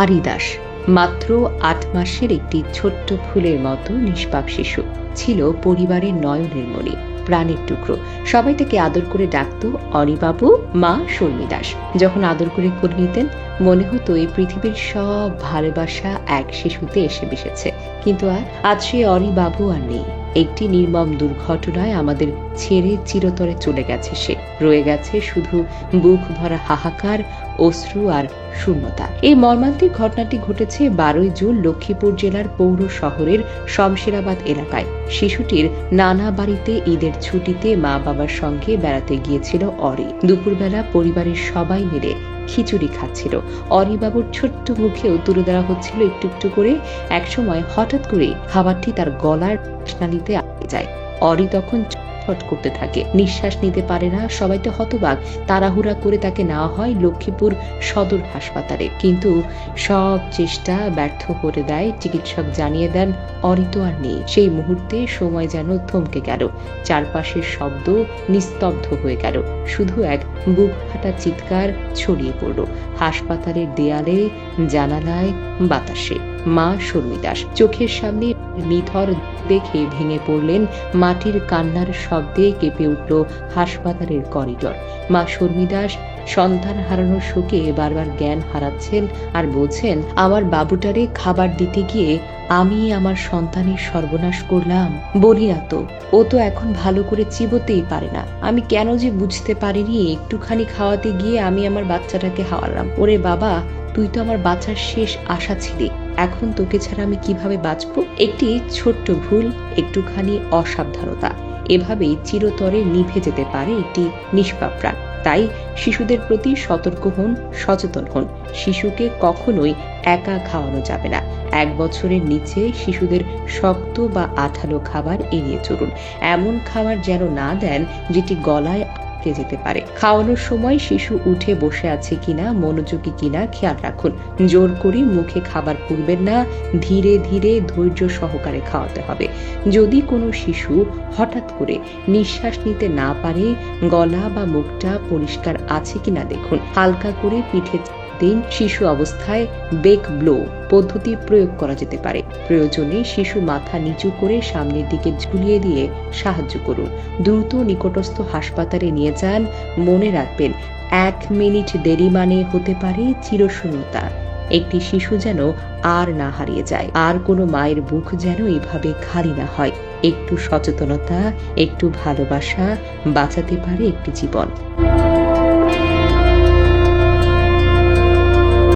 আরি দাস মাত্র ৮ মাসের একটি ছোট্ট ফুলের মতো নিষ্পাপ শিশু ছিল পরিবারের নয়নের মণি, প্রাণের টুকরো। সবাই তাকে আদর করে ডাকত অরিবাবু, মা শর্মী দাস। যখন আদর করে কোলে নিতেন মনে হতো এই পৃথিবীর সব ভালোবাসা এক শিশুতে এসে মিশেছে। কিন্তু আজ সেই অরিবাবু আর নেই। একটি নির্মম দুর্ঘটনায় আমাদের ছেড়ে চিরতরে চলে গেছে সে। রয়ে গেছে শুধু বুক ভরা হাহাকার, অশ্রু আর শূন্যতা। এই মর্মান্তিক ঘটনাটি ঘটেছে 12ই জুন লক্ষ্মীপুর জেলার পৌর শহরের শমশেরাবাদ এলাকায়। শিশুটির নানা বাড়িতে ঈদের ছুটিতে মা বাবার সঙ্গে বেড়াতে গিয়েছিল অরি। দুপুরবেলা পরিবারের সবাই মিলে খিচুড়ি খাচ্ছিল। অরিবাবুর ছোট্ট মুখেও তুলে দেওয়া হচ্ছিল একটু একটু করে। একসময় হঠাৎ করে খাবারটি তার গলার নালীতে আটকে যায়। অরি তখন ছটফট করতে থাকে, নিঃশ্বাস নিতে পারে না। সবাই তো হতবাক। তাড়াহুড়া করে তাকে নেওয়া হয় লক্ষ্মীপুর সদর হাসপাতালে, কিন্তু সব চেষ্টা ব্যর্থ করে দেয়। চিকিৎসক জানিয়ে দেন অরি তো আর নেই। সেই মুহূর্তে সময় যেন থমকে গেল। চারপাশের শব্দ নিস্তব্ধ হয়ে গেল। শুধু এক বুক ফাটা চিৎকার ছড়িয়ে পড়ল হাসপাতালের দেয়ালে, জানালায়, বাতাসে। মা শর্মী দাস চোখের সামনে নিথর দেখে ভেঙে পড়লেন। মাটির কান্নার শব্দে কেঁপে উঠল হাসপাতালের করিডর। মা শর্মী দাস সন্তান হারানোর শোকে বারবার জ্ঞান হারাচ্ছেন আর বলছেন, আমার বাবুটারে খাবার দিতে গিয়ে আমি আমার সন্তানের সর্বনাশ করলাম। বলি না তো, ও তো এখন ভালো করে চিবোতেই পারে না। আমি কেন যে বুঝতে পারিনি, একটুখানি খাওয়াতে গিয়ে আমি আমার বাচ্চাটাকে হারালাম। ওরে বাবা, তুই তো আমার বাঁচার শেষ আশা ছিলি। এখন তোকে ছাড়া আমি কিভাবে বাঁচবো? একটি ছোট্ট ভুল, একটুখানি অসাবধানতা, এভাবেই চিরতরে নিভে যেতে পারে একটি নিষ্পাপ প্রাণ। তাই শিশুদের প্রতি সতর্ক হন, সচেতন হন। শিশুকে কখনোই একা খাওয়ানো যাবে না। 1 বছরের নিচে শিশুদের শক্ত বা আঠালো খাবার এড়িয়ে চলুন। এমন খাবার যেন না দেন যেটি গলায় যেতে পারে। খাওয়ানোর সময় শিশু উঠে বসে আছে কিনা, মনোযোগী কিনা খেয়াল রাখুন। জোর করে মুখে খাবার পুরবেন না। ধীরে ধীরে ধৈর্য সহকারে খাওয়াতে হবে। যদি কোনো শিশু হঠাৎ করে নিঃশ্বাস নিতে না পারে, গলা বা মুখটা পরিষ্কার আছে কিনা দেখুন। হালকা করে পিঠে দিন। শিশু অবস্থায় বেক ব্লো পদ্ধতি প্রয়োগ করা যেতে পারে। প্রয়োজনে শিশু মাথা নিচু করে সামনের দিকে ঝুলিয়ে দিয়ে সাহায্য করুন। দ্রুত নিকটস্থ হাসপাতালে নিয়ে যান। মনে রাখবেন, 1 মিনিট দেরি মানে হতে পারে চিরশূন্যতা। একটি শিশু যেন আর না হারিয়ে যায়, আর কোনো মায়ের বুক যেন এভাবে খালি না হয়। একটু সচেতনতা, একটু ভালোবাসা বাঁচাতে পারে একটি জীবন।